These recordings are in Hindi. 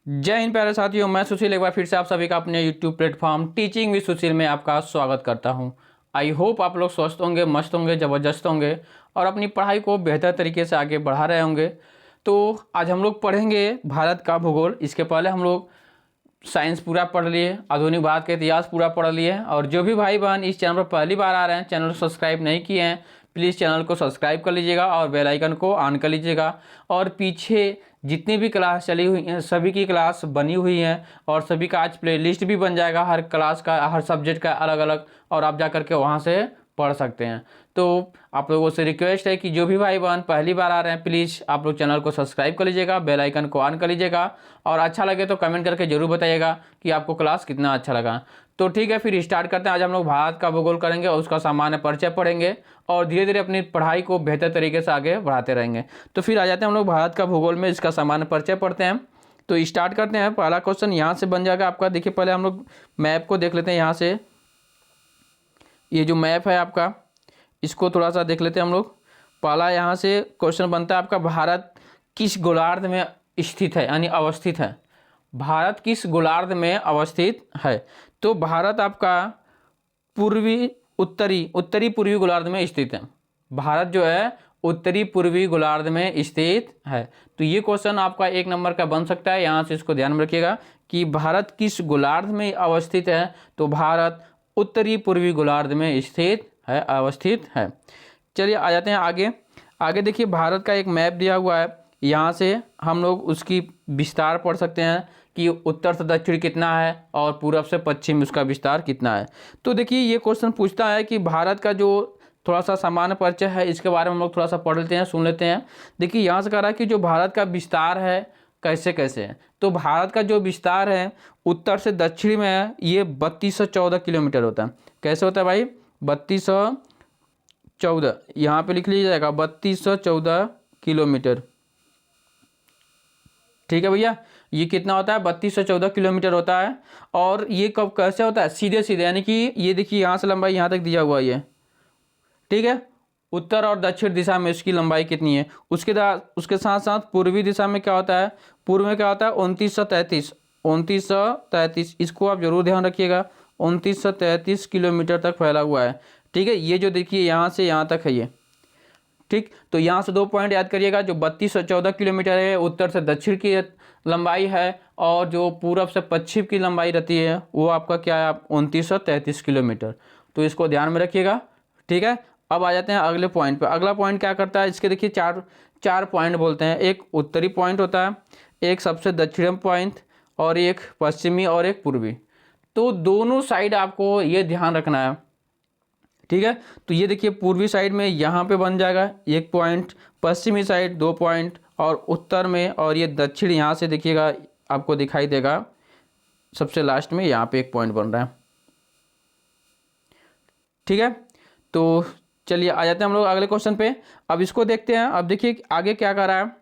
जय हिंद प्यारे साथियों, मैं सुशील एक बार फिर से आप सभी का अपने YouTube प्लेटफॉर्म टीचिंग विद सुशील में आपका स्वागत करता हूं। आई होप आप लोग स्वस्थ होंगे, मस्त होंगे, ज़बरदस्त होंगे और अपनी पढ़ाई को बेहतर तरीके से आगे बढ़ा रहे होंगे। तो आज हम लोग पढ़ेंगे भारत का भूगोल। इसके पहले हम लोग साइंस पूरा पढ़ लिए, आधुनिक भारत का इतिहास पूरा पढ़ लिए। और जो भी भाई बहन इस चैनल पर पहली बार आ रहे हैं, चैनल को सब्सक्राइब नहीं किए हैं, प्लीज़ चैनल को सब्सक्राइब कर लीजिएगा और बेल आइकन को ऑन कर लीजिएगा। और पीछे जितनी भी क्लास चली हुई हैं सभी की क्लास बनी हुई हैं और सभी का आज प्लेलिस्ट भी बन जाएगा, हर क्लास का, हर सब्जेक्ट का अलग अलग, और आप जा करके वहाँ से पढ़ सकते हैं। तो आप लोगों से रिक्वेस्ट है कि जो भी भाई बहन पहली बार आ रहे हैं, प्लीज़ आप लोग चैनल को सब्सक्राइब कर लीजिएगा, बेल आइकन को ऑन कर लीजिएगा और अच्छा लगे तो कमेंट करके जरूर बताइएगा कि आपको क्लास कितना अच्छा लगा। तो ठीक है, फिर स्टार्ट करते हैं। आज हम लोग भारत का भूगोल करेंगे और उसका सामान्य परिचय पढ़ेंगे और धीरे धीरे अपनी पढ़ाई को बेहतर तरीके से आगे बढ़ाते रहेंगे। तो फिर आ जाते हैं हम लोग भारत का भूगोल में, इसका सामान्य परिचय पढ़ते हैं। तो स्टार्ट करते हैं। पहला क्वेश्चन यहाँ से बन जाएगा आपका। देखिए, पहले हम लोग मैप को देख लेते हैं। यहाँ से ये जो मैप है आपका, इसको थोड़ा सा देख लेते हैं हम लोग। पहला यहाँ से क्वेश्चन बनता है आपका, भारत किस गोलार्ध में स्थित है, यानी अवस्थित है। भारत किस गोलार्ध में अवस्थित है? तो भारत आपका पूर्वी उत्तरी पूर्वी गोलार्ध में स्थित है। भारत जो है उत्तरी पूर्वी गोलार्ध में स्थित है। तो ये क्वेश्चन आपका 1 नंबर का बन सकता है। यहाँ से इसको ध्यान में रखिएगा कि भारत किस गोलार्ध में अवस्थित है। तो भारत उत्तरी पूर्वी गोलार्ध में स्थित है, अवस्थित है। चलिए आ जाते हैं आगे। आगे देखिए, भारत का एक मैप दिया हुआ है। यहाँ से हम लोग उसकी विस्तार पढ़ सकते हैं कि उत्तर से दक्षिण कितना है और पूरब से पश्चिम उसका विस्तार कितना है। तो देखिए, ये क्वेश्चन पूछता है कि भारत का जो थोड़ा सा सामान्य परिचय है, इसके बारे में हम लोग थोड़ा सा पढ़ लेते हैं, सुन लेते हैं। देखिए, यहाँ से कह रहा है कि जो भारत का विस्तार है कैसे कैसे है। तो भारत का जो विस्तार है उत्तर से दक्षिण में है, ये 3214 किलोमीटर होता है। कैसे होता है भाई? 3214, यहाँ पे लिख लीजिए जाएगा 3214 किलोमीटर। ठीक है भैया, ये कितना होता है? 3214 किलोमीटर होता है। और ये कब कैसे होता है? सीधे सीधे, यानी कि ये देखिए यहाँ से लंबाई यहाँ तक दिया हुआ है ये, ठीक है। उत्तर और दक्षिण दिशा में इसकी लंबाई कितनी है। उसके साथ साथ पूर्वी दिशा में क्या होता है? पूर्व में क्या होता है? 2933, इसको आप जरूर ध्यान रखिएगा। 2933 किलोमीटर तक फैला हुआ है, ठीक है। ये जो देखिए यहाँ से यहाँ तक है ये, ठीक। तो यहाँ से 2 पॉइंट याद करिएगा। जो 3214 किलोमीटर है उत्तर से दक्षिण की लंबाई है, और जो पूरब से पश्चिम की लंबाई रहती है वो आपका क्या है? 2933 किलोमीटर। तो इसको ध्यान में रखिएगा, ठीक है। अब आ जाते हैं अगले पॉइंट पे। अगला पॉइंट क्या करता है? इसके देखिए चार पॉइंट बोलते हैं। एक उत्तरी पॉइंट होता है, एक सबसे दक्षिणी पॉइंट, और एक पश्चिमी और एक पूर्वी। तो दोनों साइड आपको ये ध्यान रखना है, ठीक है। तो ये देखिए, पूर्वी साइड में यहाँ पे बन जाएगा 1 पॉइंट, पश्चिमी साइड 2 पॉइंट, और उत्तर में, और ये दक्षिण यहाँ से देखिएगा आपको दिखाई देगा सबसे लास्ट में यहाँ पे 1 पॉइंट बन रहा है, ठीक है। तो चलिए आ जाते हैं हम लोग अगले क्वेश्चन पे। अब इसको देखते हैं। अब देखिए आगे क्या कर रहा है।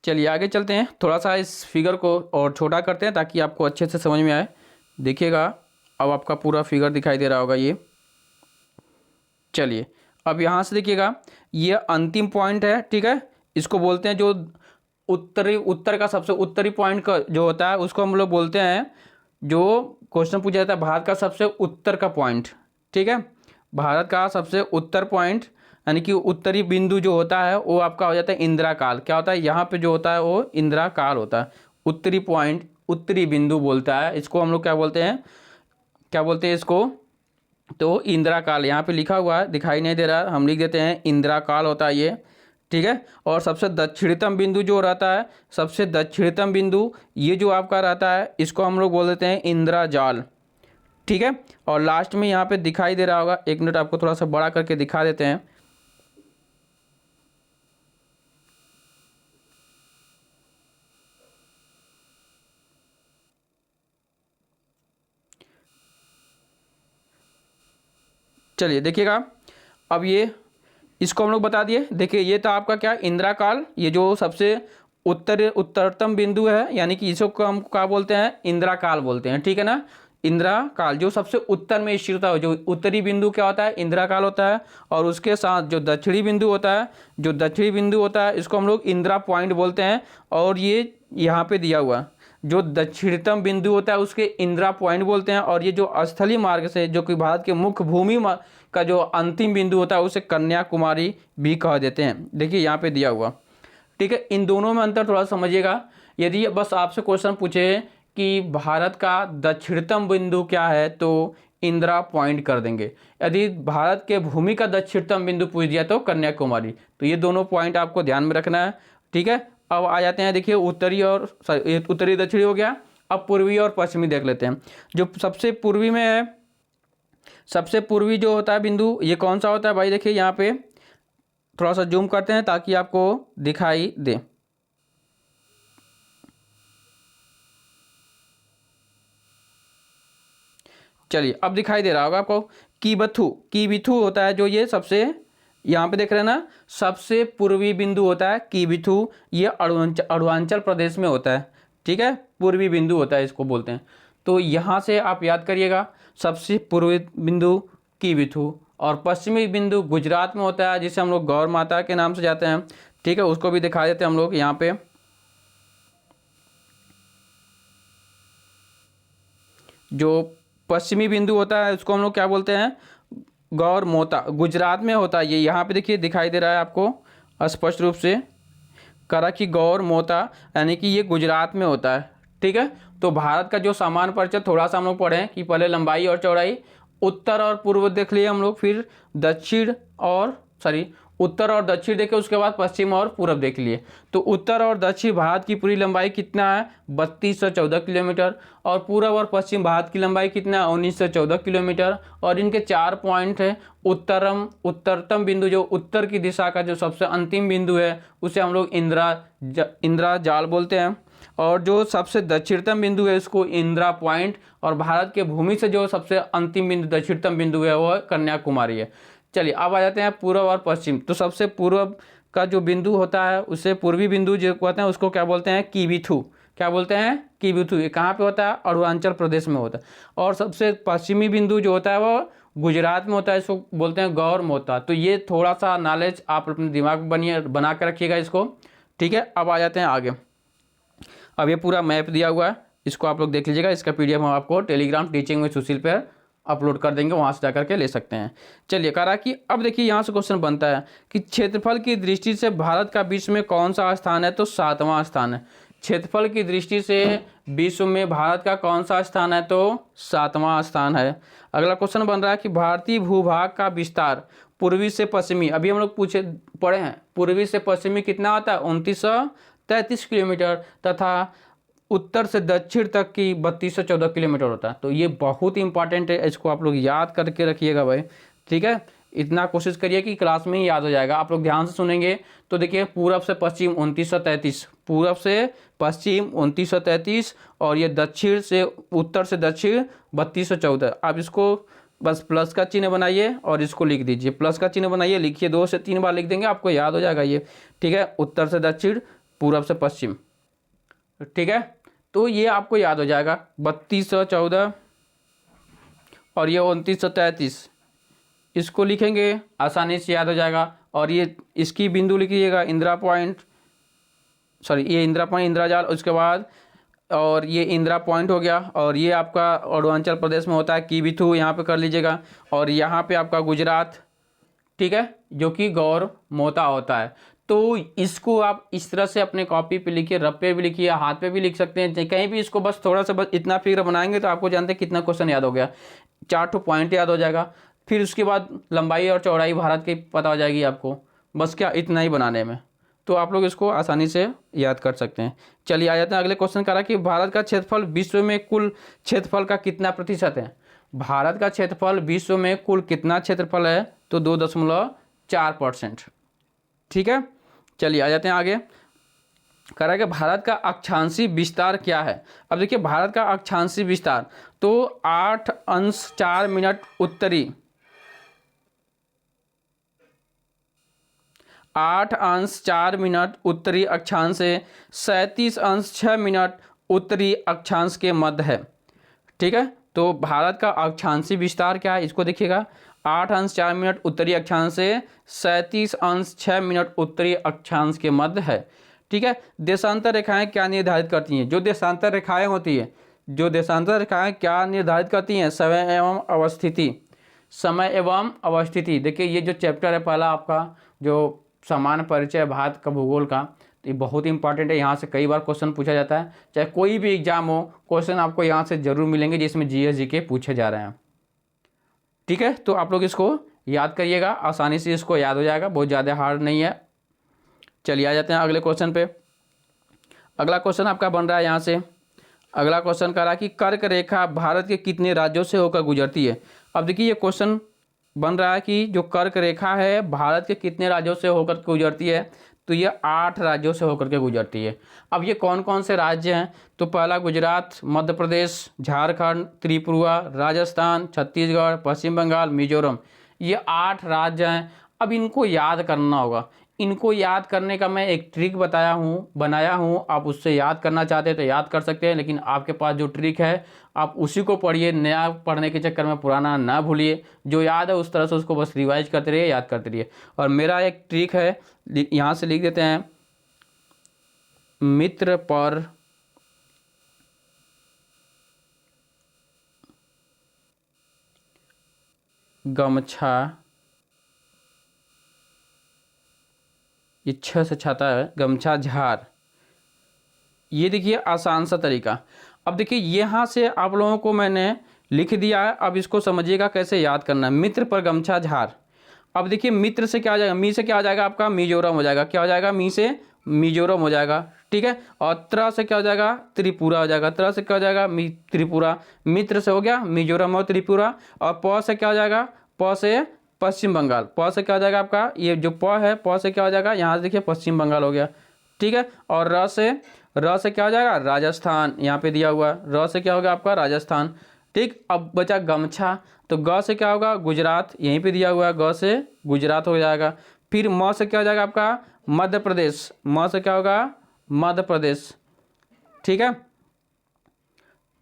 चलिए आगे चलते हैं। थोड़ा सा इस फिगर को और छोटा करते हैं ताकि आपको अच्छे से समझ में आए। देखिएगा, अब आपका पूरा फिगर दिखाई दे रहा होगा ये। चलिए अब यहाँ से देखिएगा, ये अंतिम पॉइंट है, ठीक है। इसको बोलते हैं जो उत्तर का सबसे उत्तरी पॉइंट का जो होता है उसको हम लोग बोलते हैं, जो क्वेश्चन पूछा जाता है भारत का सबसे उत्तर का पॉइंट, ठीक है। भारत का सबसे उत्तर पॉइंट यानी कि उत्तरी बिंदु जो होता है वो आपका हो जाता है इंदिरा काल। क्या होता है? यहाँ पे जो होता है वो इंदिरा काल होता है। उत्तरी पॉइंट, उत्तरी बिंदु बोलता है इसको हम लोग। क्या बोलते हैं, क्या बोलते हैं इसको? तो इंदिरा काल यहाँ पे लिखा हुआ है, दिखाई नहीं दे रहा, हम लिख देते हैं इंदिरा काल होता है ये, ठीक है। और सबसे दक्षिणतम बिंदु जो रहता है, सबसे दक्षिणतम बिंदु ये जो आपका रहता है, इसको हम लोग बोल देते हैं इंदिरा जाल, ठीक है। और लास्ट में यहाँ पे दिखाई दे रहा होगा, 1 मिनट आपको थोड़ा सा बड़ा करके दिखा देते हैं। चलिए देखिएगा, अब ये इसको हम लोग बता दिए। देखिए ये था आपका क्या? इंदिरा काल। ये जो सबसे उत्तरतम बिंदु है, यानी कि इसको हम क्या बोलते हैं? इंदिरा काल बोलते हैं, ठीक है ना। इंदिरा काल जो सबसे उत्तर में स्थित होता है, जो उत्तरी बिंदु क्या होता है, इंदिरा काल होता है। और उसके साथ जो दक्षिणी बिंदु होता है, जो दक्षिणी बिंदु होता है इसको हम लोग इंदिरा पॉइंट बोलते हैं। और ये यहाँ पे दिया हुआ जो दक्षिणतम बिंदु होता है उसके इंदिरा पॉइंट बोलते हैं। और ये जो स्थलीय मार्ग से जो कि भारत के मुख्य भूमि का जो अंतिम बिंदु होता है उसे कन्याकुमारी भी कह देते हैं। देखिए यहाँ पे दिया हुआ, ठीक है। इन दोनों में अंतर थोड़ा समझिएगा। यदि बस आपसे क्वेश्चन पूछे कि भारत का दक्षिणतम बिंदु क्या है तो इंदिरा पॉइंट कर देंगे। यदि भारत के भूमि का दक्षिणतम बिंदु पूछ दिया तो कन्याकुमारी। तो ये दोनों पॉइंट आपको ध्यान में रखना है, ठीक है। अब आ जाते हैं, देखिए उत्तरी और उत्तरी दक्षिणी हो गया। अब पूर्वी और पश्चिमी देख लेते हैं। जो सबसे पूर्वी में है, सबसे पूर्वी जो होता है बिंदु ये कौन सा होता है भाई? देखिए यहाँ पे थोड़ा सा जूम करते हैं ताकि आपको दिखाई दे। चलिए अब दिखाई दे रहा होगा आपको। कीबिथु होता है जो ये सबसे, यहाँ पे देख रहे हैं ना, सबसे पूर्वी बिंदु होता है कीबिथु। ये अरुणाचल प्रदेश में होता है, ठीक है। पूर्वी बिंदु होता है इसको बोलते हैं। तो यहाँ से आप याद करिएगा, सबसे पूर्वी बिंदु कीबिथु। और पश्चिमी बिंदु गुजरात में होता है जिसे हम लोग गौर माता के नाम से जाते हैं, ठीक है। उसको भी दिखा देते हैं हम लोग यहाँ पे। जो पश्चिमी बिंदु होता है उसको हम लोग क्या बोलते हैं? गौर मोता। गुजरात में होता है ये। यहाँ पे देखिए दिखाई दे रहा है आपको स्पष्ट रूप से करा कि गौर मोता, यानी कि ये गुजरात में होता है, ठीक है। तो भारत का जो सामान्य परिचय थोड़ा सा हम लोग पढ़ें कि पहले लंबाई और चौड़ाई, उत्तर और पूर्व देख लिए हम लोग, फिर दक्षिण और उत्तर और दक्षिण देखे, उसके बाद पश्चिम और पूर्व देख लिए। तो उत्तर और दक्षिण भारत की पूरी लंबाई कितना है? 3214 किलोमीटर। और पूर्व और पश्चिम भारत की लंबाई कितना है? 1914 किलोमीटर। और इनके 4 पॉइंट है। उत्तरतम बिंदु जो उत्तर की दिशा का जो सबसे अंतिम बिंदु है उसे हम लोग इंदिरा जाल बोलते हैं। और जो सबसे दक्षिणतम बिंदु है उसको इंदिरा पॉइंट। और भारत के भूमि से जो सबसे अंतिम बिंदु दक्षिणतम बिंदु है वो कन्याकुमारी है। चलिए अब आ जाते हैं पूर्व और पश्चिम। तो सबसे पूर्व का जो बिंदु होता है उसे पूर्वी बिंदु जो कहते हैं उसको क्या बोलते हैं? कीबिथु। क्या बोलते हैं? कीबिथु। ये कहाँ पे होता है? अरुणाचल प्रदेश में होता है। और सबसे पश्चिमी बिंदु जो होता है वो गुजरात में होता है, इसको बोलते हैं गौर मोता। तो ये थोड़ा सा नॉलेज आप अपने दिमाग में बना कर रखिएगा इसको, ठीक है। अब आ जाते हैं आगे। अब ये पूरा मैप दिया हुआ है, इसको आप लोग देख लीजिएगा। इसका PDF हम आपको टेलीग्राम टीचिंग विद सुशील पर अपलोड कर देंगे, वहाँ से जाकर के ले सकते हैं। चलिए कह रहा कि अब देखिए यहाँ से क्वेश्चन बनता है कि क्षेत्रफल की दृष्टि से भारत का विश्व में कौन सा स्थान है? तो 7वां स्थान है। क्षेत्रफल की दृष्टि से विश्व में भारत का कौन सा स्थान है? तो 7वां स्थान है। अगला क्वेश्चन बन रहा है कि भारतीय भूभाग का विस्तार पूर्वी से पश्चिमी, अभी हम लोग पढ़े हैं, पूर्वी से पश्चिमी कितना होता है? 2933 किलोमीटर। तथा उत्तर से दक्षिण तक की 3214 किलोमीटर होता है। तो ये बहुत ही इंपॉर्टेंट है, इसको आप लोग याद करके रखिएगा भाई, ठीक है। इतना कोशिश करिए कि क्लास में ही याद हो जाएगा। आप लोग ध्यान से सुनेंगे तो देखिए, पूरब से पश्चिम 2933, पूरब से पश्चिम 2933, और ये दक्षिण से उत्तर से दक्षिण 3214। आप इसको बस प्लस का चिन्ह बनाइए और इसको लिख दीजिए। प्लस का चिन्ह बनाइए, लिखिए, 2 से 3 बार लिख देंगे, आपको याद हो जाएगा ये, ठीक है। उत्तर से दक्षिण, पूरब से पश्चिम, ठीक है। तो ये आपको याद हो जाएगा 3214 और ये 2933, इसको लिखेंगे आसानी से याद हो जाएगा। और ये इसकी बिंदु लिखिएगा इंदिरा पॉइंट, ये इंदिरा पॉइंट, इंदिरा जाल, उसके बाद और ये इंदिरा पॉइंट हो गया। और ये आपका अरुणाचल प्रदेश में होता है कीबिथु, यहाँ पे कर लीजिएगा। और यहाँ पे आपका गुजरात, ठीक है, जो कि गौर मोता होता है। तो इसको आप इस तरह से अपने कॉपी पे लिखिए, रब पे भी लिखिए, हाथ पे भी लिख सकते हैं, कहीं भी इसको बस थोड़ा सा बस इतना फिगर बनाएंगे तो आपको जानते हैं कितना क्वेश्चन याद हो गया। 4 पॉइंट याद हो जाएगा। फिर उसके बाद लंबाई और चौड़ाई भारत की पता हो जाएगी आपको, बस क्या इतना ही बनाने में। तो आप लोग इसको आसानी से याद कर सकते हैं। चलिए आ जाते हैं अगले क्वेश्चन का, कि भारत का क्षेत्रफल विश्व में कुल क्षेत्रफल का कितना प्रतिशत है? भारत का क्षेत्रफल विश्व में कुल कितना क्षेत्रफल है? तो 2.4%, ठीक है। चलिए आ जाते हैं आगे। कह रहा है कि भारत का अक्षांशीय विस्तार क्या है? अब देखिए भारत का अक्षांशीय विस्तार तो 8 अंश 4 मिनट उत्तरी, 8 अंश 4 मिनट उत्तरी अक्षांश से 37 अंश 6 मिनट उत्तरी अक्षांश के मध्य है, ठीक है। तो भारत का अक्षांशीय विस्तार क्या है, इसको देखिएगा, 8 अंश 4 मिनट उत्तरी अक्षांश से 37 अंश 6 मिनट उत्तरी अक्षांश के मध्य है। ठीक है। देशांतर रेखाएं क्या निर्धारित करती हैं? जो देशांतर रेखाएं होती है, जो देशांतर रेखाएं क्या निर्धारित करती हैं? समय एवं अवस्थिति। समय एवं अवस्थिति, देखिए ये जो चैप्टर है पहला आपका, जो सामान्य परिचय भारत का भूगोल का, तो ये बहुत ही इंपॉर्टेंट है। यहाँ से कई बार क्वेश्चन पूछा जाता है, चाहे कोई भी एग्जाम हो, क्वेश्चन आपको यहाँ से जरूर मिलेंगे जिसमें जीएस जीके पूछे जा रहे हैं। ठीक है, तो आप लोग इसको याद करिएगा, आसानी से इसको याद हो जाएगा, बहुत ज़्यादा हार्ड नहीं है। चलिए आ जाते हैं अगले क्वेश्चन पे। अगला क्वेश्चन आपका बन रहा है यहाँ से, अगला क्वेश्चन कह रहा है कि कर्क रेखा भारत के कितने राज्यों से होकर गुजरती है। अब देखिए ये क्वेश्चन बन रहा है कि जो कर्क रेखा है भारत के कितने राज्यों से होकर गुजरती है, तो ये 8 राज्यों से होकर के गुजरती है। अब ये कौन कौन से राज्य हैं? तो पहला गुजरात, मध्य प्रदेश, झारखंड, त्रिपुरा, राजस्थान, छत्तीसगढ़, पश्चिम बंगाल, मिजोरम, ये 8 राज्य हैं। अब इनको याद करना होगा। इनको याद करने का मैं एक ट्रिक बनाया हूँ, आप उससे याद करना चाहते हैं तो याद कर सकते हैं, लेकिन आपके पास जो ट्रिक है आप उसी को पढ़िए, नया पढ़ने के चक्कर में पुराना ना भूलिए। जो याद है उस तरह से उसको बस रिवाइज करते रहिए, याद करते रहिए। और मेरा एक ट्रिक है, यहाँ से लिख देते हैं, मित्र पर गमछा, इच्छा से छाता है, गमछा झार। ये देखिए आसान सा तरीका। अब देखिए यहाँ से आप लोगों को मैंने लिख दिया है, अब इसको समझिएगा कैसे याद करना है। मित्र पर गमछा झार। अब देखिए मित्र से क्या आ जाएगा, मी से क्या आ जाएगा आपका, मिजोरम हो जाएगा। क्या हो जाएगा, मी से मिजोरम हो जाएगा। ठीक है। और त्र से क्या हो जाएगा, त्रिपुरा हो जाएगा। त्र से क्या हो जाएगा, त्रिपुरा। मित्र से हो गया मिजोरम और त्रिपुरा। और प से क्या हो जाएगा, प से पश्चिम बंगाल। प से क्या हो जाएगा आपका, ये जो प है, प से क्या हो जाएगा, यहाँ से देखिए पश्चिम बंगाल हो गया। ठीक है। और र से क्या हो जाएगा, राजस्थान, यहाँ पे दिया हुआ है। र से क्या होगा आपका, राजस्थान। ठीक। अब बचा गमछा, तो ग से क्या होगा, गुजरात, यहीं पे दिया हुआ है, ग से गुजरात हो जाएगा। फिर म से क्या हो जाएगा आपका, मध्य प्रदेश। म से क्या होगा, मध्य प्रदेश। ठीक है,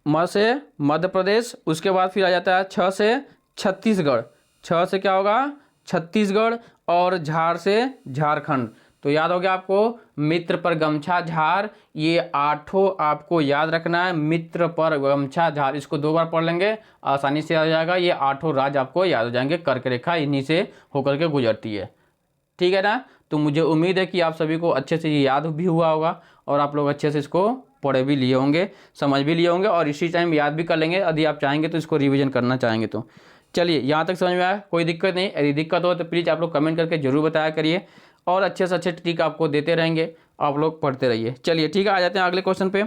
म से मध्य प्रदेश। उसके बाद फिर आ जाता है छ से छत्तीसगढ़। छ से क्या होगा, छत्तीसगढ़। और झार से झारखंड। तो याद हो गया आपको, मित्र पर गमछा झार, ये 8 आपको याद रखना है। मित्र पर गमछा झार, इसको 2 बार पढ़ लेंगे, आसानी से आ जाएगा। ये 8 राज्य आपको याद हो जाएंगे। कर्क रेखा इन्हीं से होकर के गुजरती है। ठीक है ना। तो मुझे उम्मीद है कि आप सभी को अच्छे से ये याद भी हुआ होगा और आप लोग अच्छे से इसको पढ़े भी लिए होंगे, समझ भी लिए होंगे, और इसी टाइम याद भी कर लेंगे यदि आप चाहेंगे तो, इसको रिवीजन करना चाहेंगे तो। चलिए यहाँ तक समझ में आया, कोई दिक्कत नहीं। यदि दिक्कत हो तो प्लीज़ आप लोग कमेंट करके जरूर बताया करिए, और अच्छे से अच्छे ट्रिक आपको देते रहेंगे, आप लोग पढ़ते रहिए। चलिए ठीक है, आ जाते हैं अगले क्वेश्चन पे।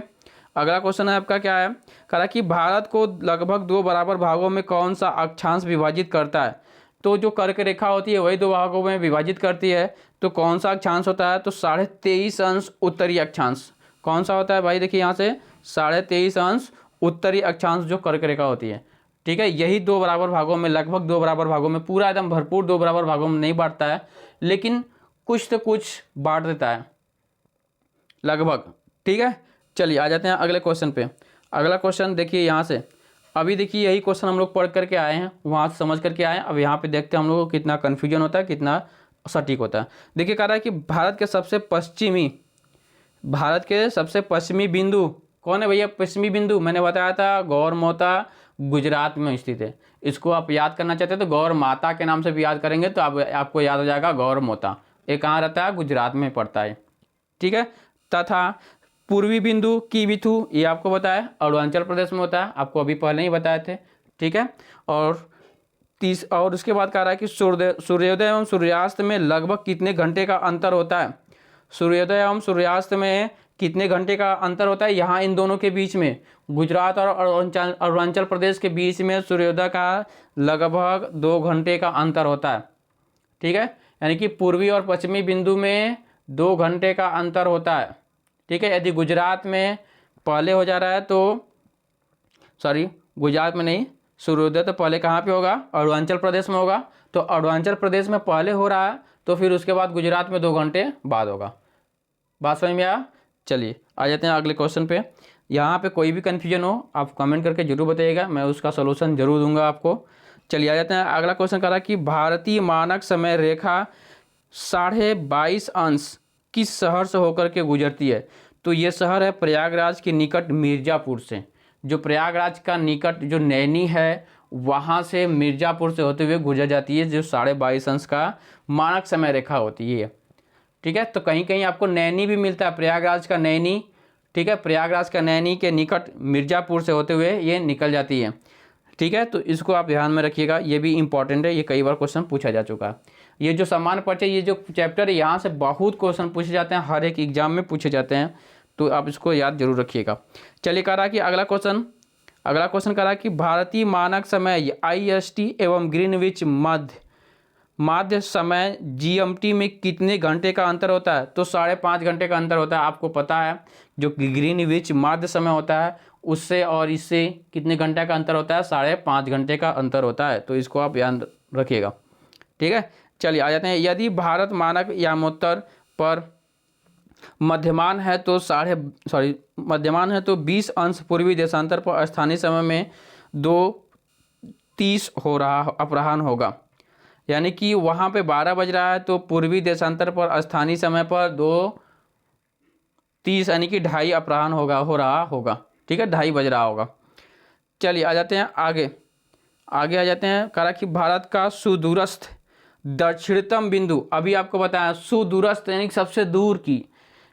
अगला क्वेश्चन है आपका, क्या है, कह रहा कि भारत को लगभग 2 बराबर भागों में कौन सा अक्षांश विभाजित करता है। तो जो कर्क रेखा होती है वही 2 भागों में विभाजित करती है। तो कौन सा अक्षांश होता है, तो 23.5 अंश उत्तरी अक्षांश। कौन सा होता है भाई, देखिए यहाँ से 23.5 अंश उत्तरी अक्षांश जो कर्क रेखा होती है। ठीक है, यही 2 बराबर भागों में, लगभग 2 बराबर भागों में, पूरा एकदम भरपूर 2 बराबर भागों में नहीं बांटता है, लेकिन कुछ तो कुछ बांट देता है लगभग। ठीक है, चलिए आ जाते हैं अगले क्वेश्चन पे। अगला क्वेश्चन देखिए यहाँ से, अभी देखिए यही क्वेश्चन हम लोग पढ़ करके आए हैं, वहाँ से समझ करके आए हैं। अब यहाँ पे देखते हैं हम लोग को कितना कन्फ्यूजन होता है, कितना सटीक होता है। देखिए कह रहा है कि भारत के सबसे पश्चिमी बिंदु कौन है भैया। पश्चिमी बिंदु मैंने बताया था, गौर मोता गुजरात में स्थित है। इसको आप याद करना चाहते हैं तो गौर माता के नाम से भी याद करेंगे तो आपको याद हो जाएगा गौर मोता। ये कहाँ रहता है, गुजरात में पड़ता है। ठीक है, तथा पूर्वी बिंदु कीबिथु, ये आपको बताया अरुणाचल प्रदेश में होता है, आपको अभी पहले ही बताए थे। ठीक है, और उसके बाद कह रहा है कि सूर्योदय एवं सूर्यास्त में लगभग कितने घंटे का अंतर होता है। सूर्योदय एवं सूर्यास्त में कितने घंटे का अंतर होता है। यहाँ इन दोनों के बीच में, गुजरात और अरुणाचल प्रदेश के बीच में सूर्योदय का लगभग 2 घंटे का अंतर होता है। ठीक है, यानी कि पूर्वी और पश्चिमी बिंदु में 2 घंटे का अंतर होता है। ठीक है, यदि गुजरात में पहले हो जा रहा है तो, सॉरी गुजरात में नहीं, सूर्योदय तो पहले कहाँ पे होगा, अरुणाचल प्रदेश में होगा। तो अरुणाचल प्रदेश में पहले हो रहा है तो फिर उसके बाद गुजरात में 2 घंटे बाद होगा। बात समझ में आया। चलिए आ जाते हैं अगले क्वेश्चन पे। यहाँ पे कोई भी कन्फ्यूजन हो आप कमेंट करके जरूर बताइएगा, मैं उसका सलूशन जरूर दूंगा आपको। चलिए आ जाते हैं, अगला क्वेश्चन कह रहा है कि भारतीय मानक समय रेखा 22.5 अंश किस शहर से होकर के गुजरती है? तो ये शहर है प्रयागराज के निकट मिर्ज़ापुर से। जो प्रयागराज का निकट जो नैनी है वहाँ से मिर्ज़ापुर से होते हुए गुजर जाती है, जो 22.5 अंश का मानक समय रेखा होती है। ठीक है, तो कहीं कहीं आपको नैनी भी मिलता है, प्रयागराज का नैनी। ठीक है, प्रयागराज का नैनी के निकट मिर्ज़ापुर से होते हुए ये निकल जाती है। ठीक है, तो इसको आप ध्यान में रखिएगा, ये भी इंपॉर्टेंट है, ये कई बार क्वेश्चन पूछा जा चुका है। ये जो सामान्य परिचय, ये जो चैप्टर है यहाँ से बहुत क्वेश्चन पूछे जाते हैं, हर एक एग्जाम में पूछे जाते हैं, तो आप इसको याद जरूर रखिएगा। चलिए कह रहा कि अगला क्वेश्चन कह रहा कि भारतीय मानक समय IST एवं ग्रीनविच माध्य समय GMT में कितने घंटे का अंतर होता है? तो 5.5 घंटे का अंतर होता है। आपको पता है जो ग्रीनविच माध्य समय होता है उससे और इससे कितने घंटे का अंतर होता है? 5.5 घंटे का अंतर होता है, तो इसको आप याद रखिएगा। ठीक है, चलिए आ जाते हैं। यदि भारत मानक यामोत्तर पर मध्यमान है तो 20 अंश पूर्वी देशांतर पर स्थानीय समय में 2:30 हो रहा अपराह्न होगा। यानी कि वहाँ पे 12 बज रहा है तो पूर्वी देशांतर पर स्थानीय समय पर 2:30 यानी कि 2:30 अपराह्न हो रहा होगा। ठीक है, 2:30 बज रहा होगा। चलिए आ जाते हैं आगे आ जाते हैं। कहा कि भारत का सुदूरस्थ दक्षिणतम बिंदु, अभी आपको बताया सुदूरस्थ यानी सबसे दूर की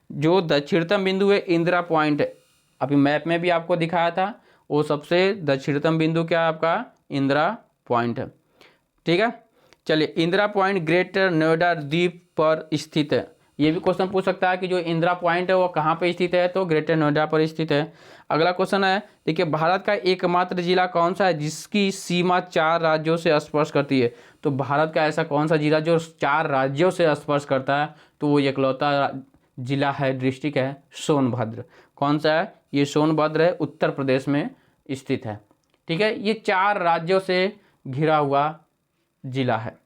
जो दक्षिणतम बिंदु है इंदिरा पॉइंट है। अभी मैप में भी आपको दिखाया था, वो सबसे दक्षिणतम बिंदु क्या है आपका? इंदिरा पॉइंट है। ठीक है, चलिए इंदिरा पॉइंट ग्रेटर नोएडा द्वीप पर स्थित है। ये भी क्वेश्चन पूछ सकता है कि जो इंदिरा पॉइंट है वो कहाँ पे स्थित है? तो ग्रेटर नोएडा पर स्थित है। अगला क्वेश्चन है, देखिए भारत का एकमात्र जिला कौन सा है जिसकी सीमा 4 राज्यों से स्पर्श करती है? तो भारत का ऐसा कौन सा जिला जो 4 राज्यों से स्पर्श करता है? तो वो इकलौता जिला है, डिस्ट्रिक्ट है सोनभद्र। कौन सा है? ये सोनभद्र है, उत्तर प्रदेश में स्थित है। ठीक है, ये 4 राज्यों से घिरा हुआ जिला है।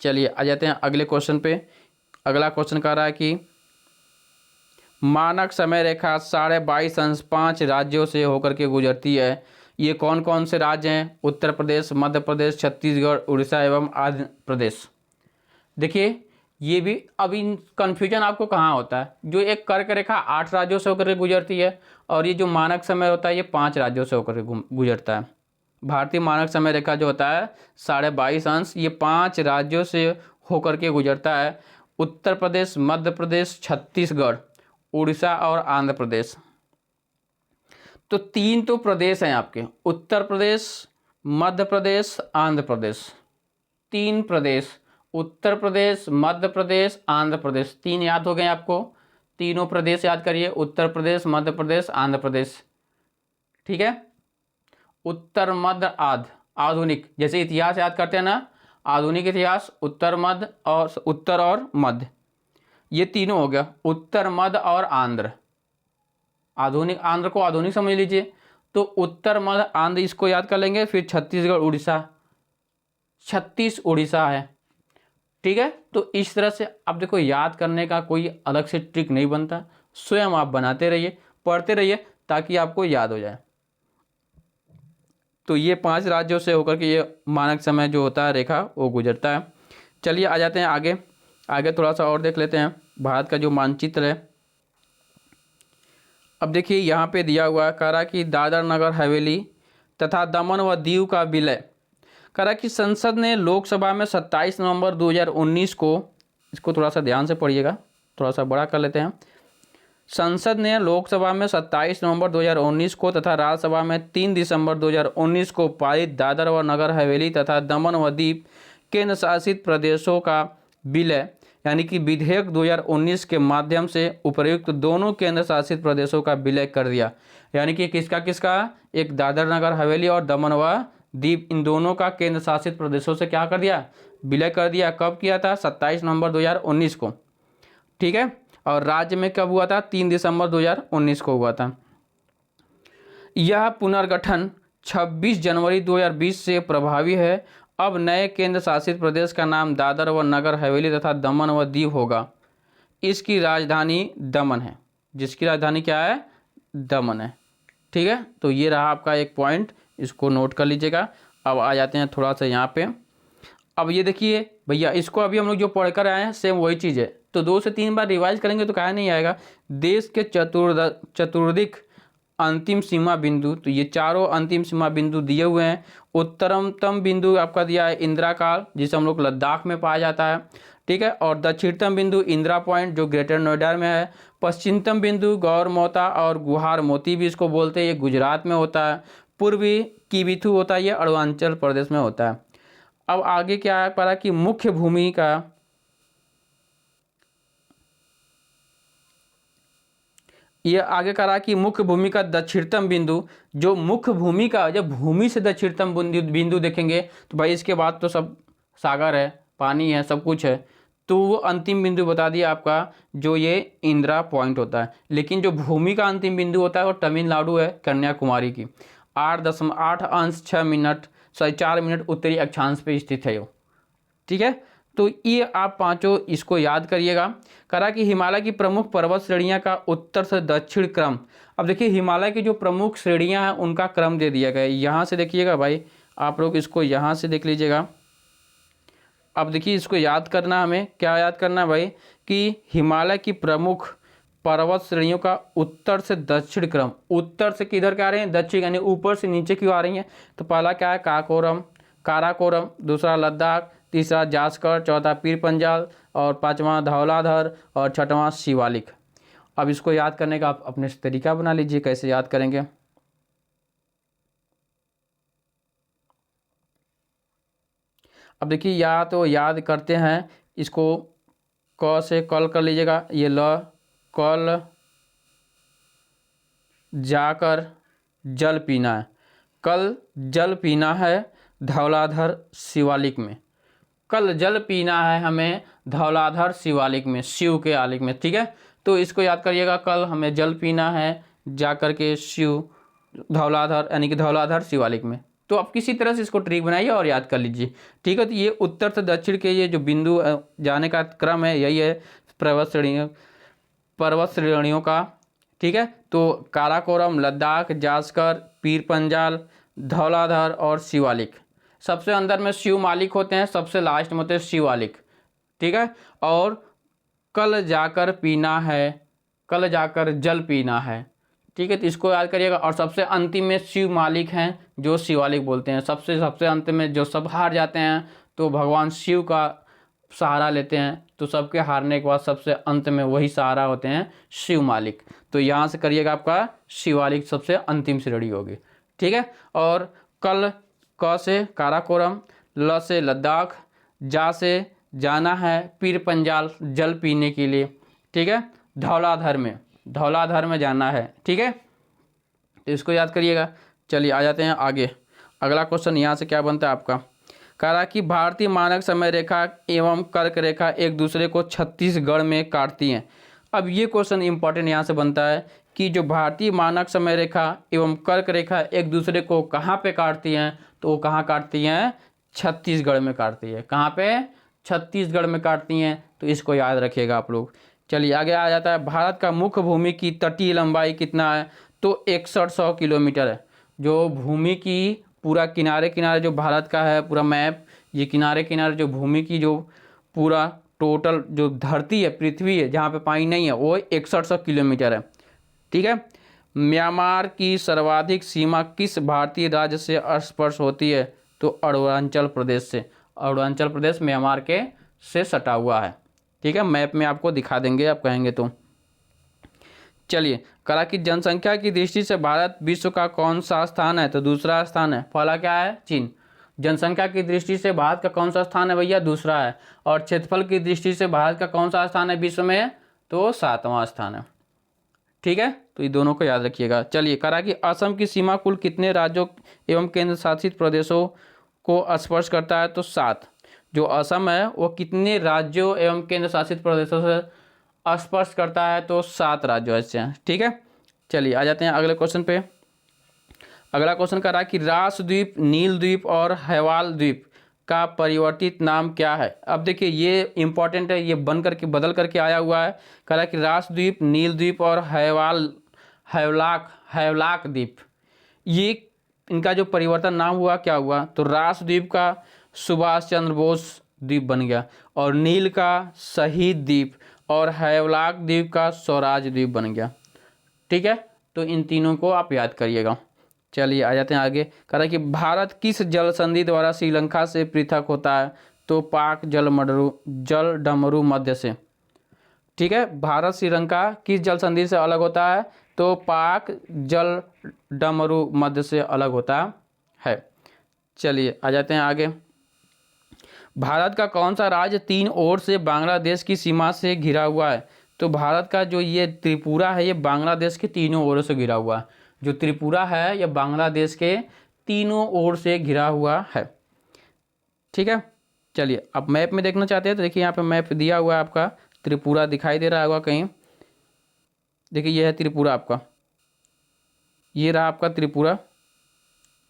चलिए आ जाते हैं अगले क्वेश्चन पे। अगला क्वेश्चन कह रहा है कि मानक समय रेखा 22.5 अंश 5 राज्यों से होकर के गुजरती है। ये कौन कौन से राज्य हैं? उत्तर प्रदेश, मध्य प्रदेश, छत्तीसगढ़, उड़ीसा एवं आंध्र प्रदेश। देखिए ये भी अभी कन्फ्यूजन आपको कहाँ होता है, जो एक कर्क रेखा 8 राज्यों से होकर के गुजरती है और ये जो मानक समय होता है ये 5 राज्यों से होकर के गुजरता है। भारतीय मानक समय रेखा जो होता है 22.5 अंश ये 5 राज्यों से होकर के गुजरता है। उत्तर प्रदेश, मध्य प्रदेश, छत्तीसगढ़, उड़ीसा और आंध्र प्रदेश। तो 3 तो प्रदेश हैं आपके, उत्तर प्रदेश, मध्य प्रदेश, आंध्र प्रदेश। 3 प्रदेश, उत्तर प्रदेश, मध्य प्रदेश, आंध्र प्रदेश। 3 याद हो गए आपको? तीनों प्रदेश याद करिए, उत्तर प्रदेश, मध्य प्रदेश, आंध्र प्रदेश। ठीक है, उत्तर, मध्य, आधुनिक, जैसे इतिहास याद करते हैं ना, आधुनिक इतिहास, उत्तर और मध्य, ये तीनों हो गया। उत्तर, मध्य और आंध्र। आधुनिक, आंध्र को आधुनिक समझ लीजिए, तो उत्तर, मध्य, आंध्र इसको याद कर लेंगे। फिर छत्तीसगढ़, उड़ीसा, 36 उड़ीसा है। ठीक है, तो इस तरह से आप देखो, याद करने का कोई अलग से ट्रिक नहीं बनता, स्वयं आप बनाते रहिए, पढ़ते रहिए ताकि आपको याद हो जाए। तो ये 5 राज्यों से होकर के ये मानक समय जो होता है रेखा वो गुजरता है। चलिए आ जाते हैं आगे थोड़ा सा और देख लेते हैं भारत का जो मानचित्र है। अब देखिए यहाँ पे दिया हुआ है, कह रहा कि दादर नगर हवेली तथा दमन व दीव का विलय। कह रहा कि संसद ने लोकसभा में 27 नवंबर 2019 को, इसको थोड़ा सा ध्यान से पढ़िएगा, थोड़ा सा बड़ा कर लेते हैं। संसद ने लोकसभा में 27 नवंबर 2019 को तथा राज्यसभा में 3 दिसंबर 2019 को पारित दादर व नगर हवेली तथा दमन व दीव केंद्र शासित प्रदेशों का विलय यानी कि विधेयक 2019 के माध्यम से उपर्युक्त दोनों केंद्र शासित प्रदेशों का विलय कर दिया। यानी कि किसका? एक दादर नगर हवेली और दमन व दीव, इन दोनों का केंद्र शासित प्रदेशों से क्या कर दिया? विलय कर दिया। कब किया था? 27 नवंबर 2019 को। ठीक है, और राज्य में कब हुआ था? 3 दिसंबर 2019 को हुआ था। यह पुनर्गठन 26 जनवरी 2020 से प्रभावी है। अब नए केंद्र शासित प्रदेश का नाम दादर व नगर हवेली तथा दमन व दीव होगा। इसकी राजधानी दमन है। जिसकी राजधानी क्या है? दमन है। ठीक है, तो ये रहा आपका एक पॉइंट, इसको नोट कर लीजिएगा। अब आ जाते हैं थोड़ा सा यहाँ पे। अब ये देखिए भैया, इसको अभी हम लोग जो पढ़ कर आए हैं सेम वही चीज़ है, तो 2 से 3 बार रिवाइज करेंगे तो कहा नहीं आएगा। देश के चतुर्दिक अंतिम सीमा बिंदु, तो ये चारों अंतिम सीमा बिंदु दिए हुए हैं। उत्तरतम बिंदु आपका दिया है इंदिरा काल, जिसे हम लोग लद्दाख में पाया जाता है। ठीक है, और दक्षिणतम बिंदु इंदिरा पॉइंट जो ग्रेटर नोएडा में है। पश्चिमतम बिंदु गौर मोता और गुहार मोती भी इसको बोलते हैं, ये गुजरात में होता है। पूर्वी किबिथु होता है, ये अरुणाचल प्रदेश में होता है। अब आगे क्या है पड़ा कि मुख्य भूमि का, ये आगे करा कि मुख्य भूमि का दक्षिणतम बिंदु, जो मुख्य भूमि का, जब भूमि से दक्षिणतम बिंदु देखेंगे तो भाई इसके बाद तो सब सागर है, पानी है, सब कुछ है, तो वो अंतिम बिंदु बता दिया आपका, जो ये इंदिरा पॉइंट होता है। लेकिन जो भूमि का अंतिम बिंदु होता है वो तमिलनाडु है, कन्याकुमारी की। 8.8 अंश 6 मिनट 4 मिनट उत्तरी अक्षांश पे स्थित है वो। ठीक है, तो ये आप पांचों इसको याद करिएगा। करा कि हिमालय की प्रमुख पर्वत श्रेणियां का उत्तर से दक्षिण क्रम। अब देखिए हिमालय की जो प्रमुख श्रेणियां हैं उनका क्रम दे दिया गया है। यहाँ से देखिएगा भाई, आप लोग इसको यहाँ से देख लीजिएगा। अब देखिए इसको याद करना, हमें क्या याद करना है भाई, कि हिमालय की प्रमुख पर्वत श्रेणियों का उत्तर से दक्षिण क्रम। उत्तर से किधर क्या आ रहे हैं, दक्षिण, यानी ऊपर से नीचे क्यों आ रही हैं। तो पहला क्या है, काराकोरम, दूसरा लद्दाख, तीसरा जास्कर, चौथा पीर पंजाल, और पांचवा धौलाधर, और छठवां शिवालिक। अब इसको याद करने का आप अपने से तरीका बना लीजिए, कैसे याद करेंगे। अब देखिए या तो याद करते हैं इसको, क से कल कर लीजिएगा, ये ल, कल जाकर जल पीना है, कल जल पीना है धौलाधर शिवालिक में। कल जल पीना है हमें धौलाधर शिवालिक में, शिव के आलिक में। ठीक है, तो इसको याद करिएगा, कल हमें जल पीना है जाकर के शिव धौलाधर, यानी कि धौलाधर शिवालिक में। तो आप किसी तरह से इसको ट्रिक बनाइए और याद कर लीजिए। ठीक है, तो ये उत्तर से दक्षिण के ये जो बिंदु जाने का क्रम है यही है पर्वत श्रेणियों का। ठीक है, तो काराकोरम, लद्दाख, जास्कर, पीर पंजाल, धौलाधर और शिवालिक। सबसे अंदर में शिवमालिक होते हैं, सबसे लास्ट में होते हैं शिवालिक। ठीक है, और कल जाकर पीना है, कल जाकर जल पीना है। ठीक है, तो इसको याद करिएगा। और सबसे अंतिम में शिवमालिक हैं जो शिवालिक बोलते हैं। सबसे अंत में जो सब हार जाते हैं तो भगवान शिव का सहारा लेते हैं, तो सबके हारने के बाद सबसे अंत में वही सहारा होते हैं शिवमालिक। तो यहाँ से करिएगा, आपका शिवालिक सबसे अंतिम श्रेणी होगी। ठीक है, और कल, क से काराकोरम, ल से लद्दाख, जा से जाना है पीर पंजाल जल पीने के लिए। ठीक है, धौलाधर में जाना है। ठीक है, तो इसको याद करिएगा। चलिए आ जाते हैं आगे। अगला क्वेश्चन यहाँ से क्या बनता है आपका, कह रहा कि भारतीय मानक समय रेखा एवं कर्क रेखा एक दूसरे को छत्तीसगढ़ में काटती हैं। अब ये क्वेश्चन इंपॉर्टेंट यहाँ से बनता है कि जो भारतीय मानक समय रेखा एवं कर्क रेखा एक दूसरे को कहाँ पे काटती हैं, तो वो कहाँ काटती हैं, छत्तीसगढ़ में काटती है। कहाँ पे, छत्तीसगढ़ में काटती हैं, तो इसको याद रखिएगा आप लोग। चलिए आगे आ जाता है, भारत का मुख्य भूमि की तटीय लंबाई कितना है, तो 6100 किलोमीटर है। जो भूमि की पूरा किनारे किनारे जो भारत का है पूरा मैप, ये किनारे किनारे जो भूमि की जो पूरा टोटल जो धरती है, पृथ्वी है जहाँ पे पानी नहीं है, वो 6100 किलोमीटर है। ठीक है, म्यांमार की सर्वाधिक सीमा किस भारतीय राज्य से स्पर्श होती है, तो अरुणाचल प्रदेश से। अरुणाचल प्रदेश म्यांमार के से सटा हुआ है। ठीक है, मैप में आपको दिखा देंगे आप कहेंगे तो। चलिए, कहा कि जनसंख्या की दृष्टि से भारत विश्व का कौन सा स्थान है, तो दूसरा स्थान है। पहला क्या है, चीन। जनसंख्या की दृष्टि से भारत का कौन सा स्थान है भैया, दूसरा है। और क्षेत्रफल की दृष्टि से भारत का कौन सा स्थान है विश्व में, तो 7वां स्थान है। ठीक है, तो ये दोनों को याद रखिएगा। चलिए, कहा कि असम की सीमा कुल कितने राज्यों एवं केंद्र शासित प्रदेशों को स्पर्श करता है, तो 7। जो असम है वो कितने राज्यों एवं केंद्र शासित प्रदेशों से स्पर्श करता है, तो 7 राज्यों से। ठीक है, चलिए आ जाते हैं अगले क्वेश्चन पे। अगला क्वेश्चन कह रहा है कि रास द्वीप, नील द्वीप और हैवाल द्वीप का परिवर्तित नाम क्या है। अब देखिए ये इंपॉर्टेंट है, ये बदल करके आया हुआ है। कह रहा है कि रास द्वीप, नील द्वीप और हैवलाक द्वीप, ये इनका जो परिवर्तन नाम हुआ क्या हुआ, तो रास द्वीप का सुभाष चंद्र बोस द्वीप बन गया, और नील का शहीद द्वीप, और हैवलाक द्वीप का स्वराज द्वीप बन गया। ठीक है, तो इन तीनों को आप याद करिएगा। चलिए आ जाते हैं आगे। कह रहा है कि भारत किस जल संधि द्वारा श्रीलंका से पृथक होता है, तो पाक जल डमरू मध्य से। ठीक है, भारत श्रीलंका किस जल संधि से अलग होता है, तो पाक जल डमरू मध्य से अलग होता है। चलिए आ जाते हैं आगे। भारत का कौन सा राज्य तीन ओर से बांग्लादेश की सीमा से घिरा हुआ है, तो भारत का जो ये त्रिपुरा है ये बांग्लादेश के तीनों ओरों से घिरा हुआ है। जो त्रिपुरा है यह बांग्लादेश के तीनों ओर से घिरा हुआ है। ठीक है, चलिए अब मैप में देखना चाहते हैं तो देखिए यहाँ पे मैप दिया हुआ है आपका, त्रिपुरा दिखाई दे रहा होगा कहीं। देखिए ये है त्रिपुरा आपका, ये रहा आपका त्रिपुरा।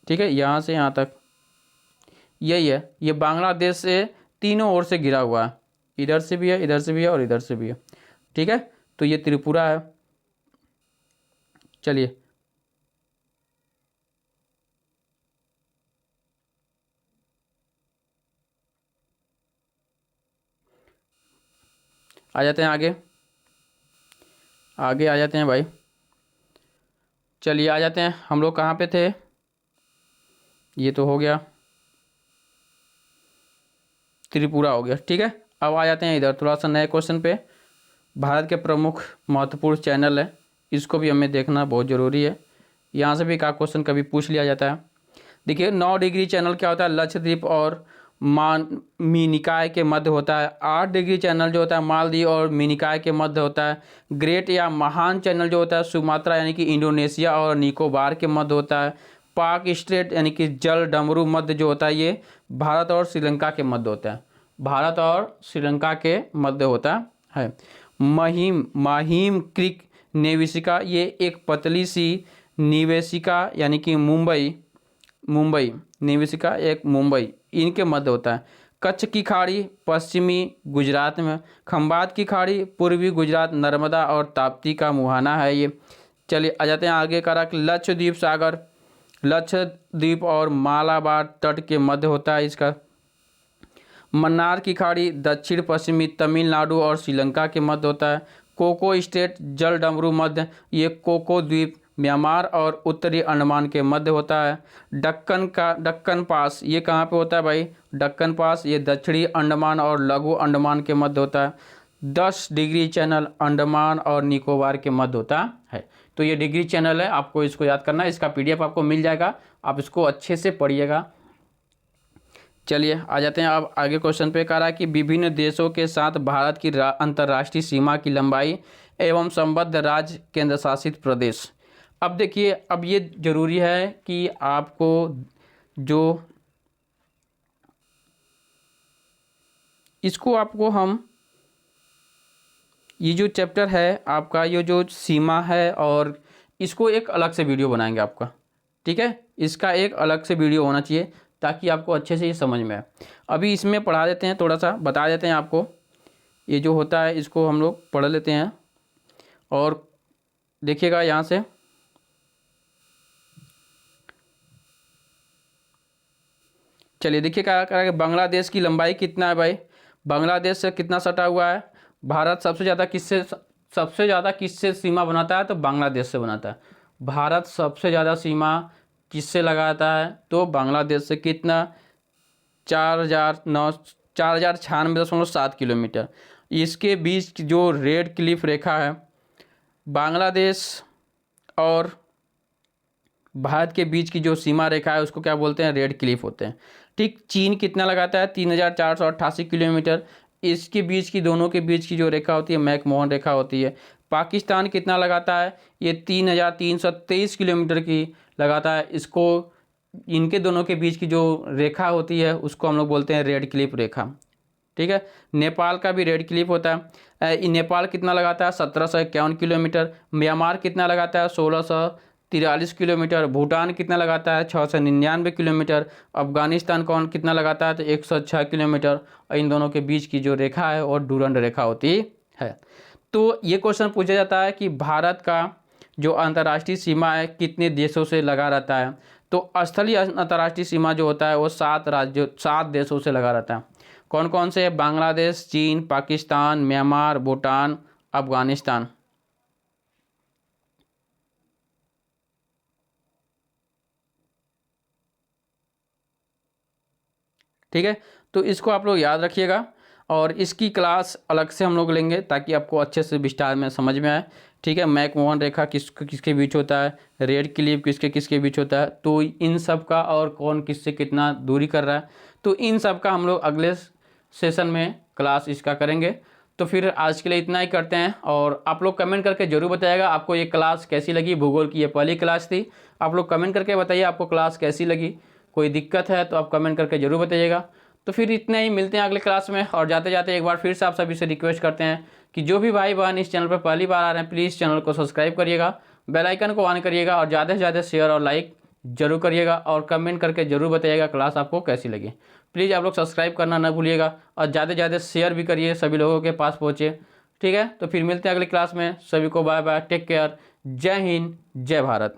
ठीक है, यहाँ से यहाँ तक यही है, ये बांग्लादेश से तीनों ओर से घिरा हुआ है, इधर से भी है, इधर से भी है और इधर से भी है। ठीक है, तो ये त्रिपुरा है। चलिए आ जाते हैं आगे, आगे आ जाते हैं भाई। चलिए आ जाते हैं, हम लोग कहाँ पे थे, ये तो हो गया, त्रिपुरा हो गया। ठीक है, अब आ जाते हैं इधर थोड़ा सा नए क्वेश्चन पे। भारत के प्रमुख महत्वपूर्ण चैनल है, इसको भी हमें देखना बहुत ज़रूरी है। यहाँ से भी एक क्वेश्चन कभी पूछ लिया जाता है। देखिए 9 डिग्री चैनल क्या होता है, लक्षद्वीप और मिनिकॉय के मध्य होता है। 8 डिग्री चैनल जो होता है मालदीव और मिनिकॉय के मध्य होता है। ग्रेट या महान चैनल जो होता है सुमात्रा यानी कि इंडोनेशिया और निकोबार के मध्य होता है। पाक स्ट्रेट यानी कि जल डमरू मध्य जो होता है ये भारत और श्रीलंका के मध्य होता है, भारत और श्रीलंका के मध्य होता है। माहिम क्रीक निवेशिका, ये एक पतली सी निवेशिका यानी कि मुंबई निवेशिका एक मुंबई इनके मध्य होता है। कच्छ की खाड़ी पश्चिमी गुजरात में, खंबात की खाड़ी पूर्वी गुजरात, नर्मदा और ताप्ती का मुहाना है ये। चलिए आ जाते हैं आगे। करा लक्षद्वीप सागर लक्षद्वीप और मालाबार तट के मध्य होता है इसका। मन्नार की खाड़ी दक्षिण पश्चिमी तमिलनाडु और श्रीलंका के मध्य होता है। कोको स्टेट जल डमरू मध्य, ये कोको द्वीप म्यांमार और उत्तरी अंडमान के मध्य होता है। दक्कन पास ये कहाँ पे होता है भाई, दक्कन पास ये दक्षिणी अंडमान और लघु अंडमान के मध्य होता है। 10 डिग्री चैनल अंडमान और निकोबार के मध्य होता है। तो ये डिग्री चैनल है, आपको इसको याद करना है। इसका PDF आपको मिल जाएगा, आप इसको अच्छे से पढ़िएगा। चलिए आ जाते हैं अब आगे क्वेश्चन पे। कह रहा है कि विभिन्न देशों के साथ भारत की अंतर्राष्ट्रीय सीमा की लंबाई एवं संबद्ध राज्य केंद्र शासित प्रदेश। अब देखिए, अब ये जरूरी है कि आपको जो इसको आपको हम ये जो चैप्टर है आपका, ये जो सीमा है और इसको एक अलग से वीडियो बनाएंगे आपका। ठीक है, इसका एक अलग से वीडियो होना चाहिए ताकि आपको अच्छे से ये समझ में आए। अभी इसमें पढ़ा देते हैं, थोड़ा सा बता देते हैं आपको। ये जो होता है इसको हम लोग पढ़ लेते हैं और देखिएगा यहाँ से। चलिए देखिए क्या कह रहा है, बांग्लादेश की लंबाई कितना है भाई, बांग्लादेश से कितना सटा हुआ है। भारत सबसे ज़्यादा किससे सीमा बनाता है, तो बांग्लादेश से बनाता है। भारत सबसे ज़्यादा सीमा किससे लगाता है, तो बांग्लादेश से। कितना, 4096.7 किलोमीटर। इसके बीच की जो रेड क्लिफ रेखा है, बांग्लादेश और भारत के बीच की जो सीमा रेखा है उसको क्या बोलते हैं, रेड क्लिफ होते हैं। ठीक, चीन कितना लगाता है, 3488 किलोमीटर। इसके बीच की, दोनों के बीच की जो रेखा होती है मैकमोहन रेखा होती है। पाकिस्तान कितना लगाता है, ये 3323 किलोमीटर की लगाता है। इसको, इनके दोनों के बीच की जो रेखा होती है उसको हम लोग बोलते हैं रेड क्लिफ रेखा। ठीक है, नेपाल का भी रेड क्लिफ होता है। नेपाल कितना लगाता है, 1751 किलोमीटर। म्यांमार कितना लगाता है, 1643 किलोमीटर। भूटान कितना लगाता है, 699 किलोमीटर। अफगानिस्तान कौन कितना लगाता है, तो 106 किलोमीटर। और इन दोनों के बीच की जो रेखा है और डूरंड रेखा होती है। तो ये क्वेश्चन पूछा जाता है कि भारत का जो अंतर्राष्ट्रीय सीमा है कितने देशों से लगा रहता है। तो स्थलीय अंतर्राष्ट्रीय सीमा जो होता है वो 7 देशों से लगा रहता है। कौन कौन से? बांग्लादेश, चीन, पाकिस्तान, म्यांमार, भूटान, अफगानिस्तान। ठीक है, तो इसको आप लोग याद रखिएगा और इसकी क्लास अलग से हम लोग लेंगे ताकि आपको अच्छे से विस्तार में समझ में आए। ठीक है, मैक मोहन रेखा किसके बीच होता है, रेड क्लिप किसके किसके बीच होता है, तो इन सब का और कौन किससे कितना दूरी कर रहा है, तो इन सब का हम लोग अगले सेशन में क्लास इसका करेंगे। तो फिर आज के लिए इतना ही करते हैं और आप लोग कमेंट करके ज़रूर बताइएगा आपको ये क्लास कैसी लगी। भूगोल की ये पहली क्लास थी, आप लोग कमेंट करके बताइए आपको क्लास कैसी लगी। कोई दिक्कत है तो आप कमेंट करके ज़रूर बताइएगा। तो फिर इतने ही, मिलते हैं अगले क्लास में। और जाते जाते एक बार फिर से आप सभी से रिक्वेस्ट करते हैं कि जो भी भाई बहन इस चैनल पर पहली बार आ रहे हैं प्लीज़ चैनल को सब्सक्राइब करिएगा, बेल आइकन को ऑन करिएगा और ज़्यादा से ज़्यादा शेयर और लाइक जरूर करिएगा और कमेंट करके ज़रूर बताइएगा क्लास आपको कैसी लगी। प्लीज़ आप लोग सब्सक्राइब करना ना भूलिएगा और ज़्यादा से ज़्यादा शेयर भी करिए, सभी लोगों के पास पहुँचे। ठीक है, तो फिर मिलते हैं अगली क्लास में। सभी को बाय बाय, टेक केयर, जय हिंद, जय भारत।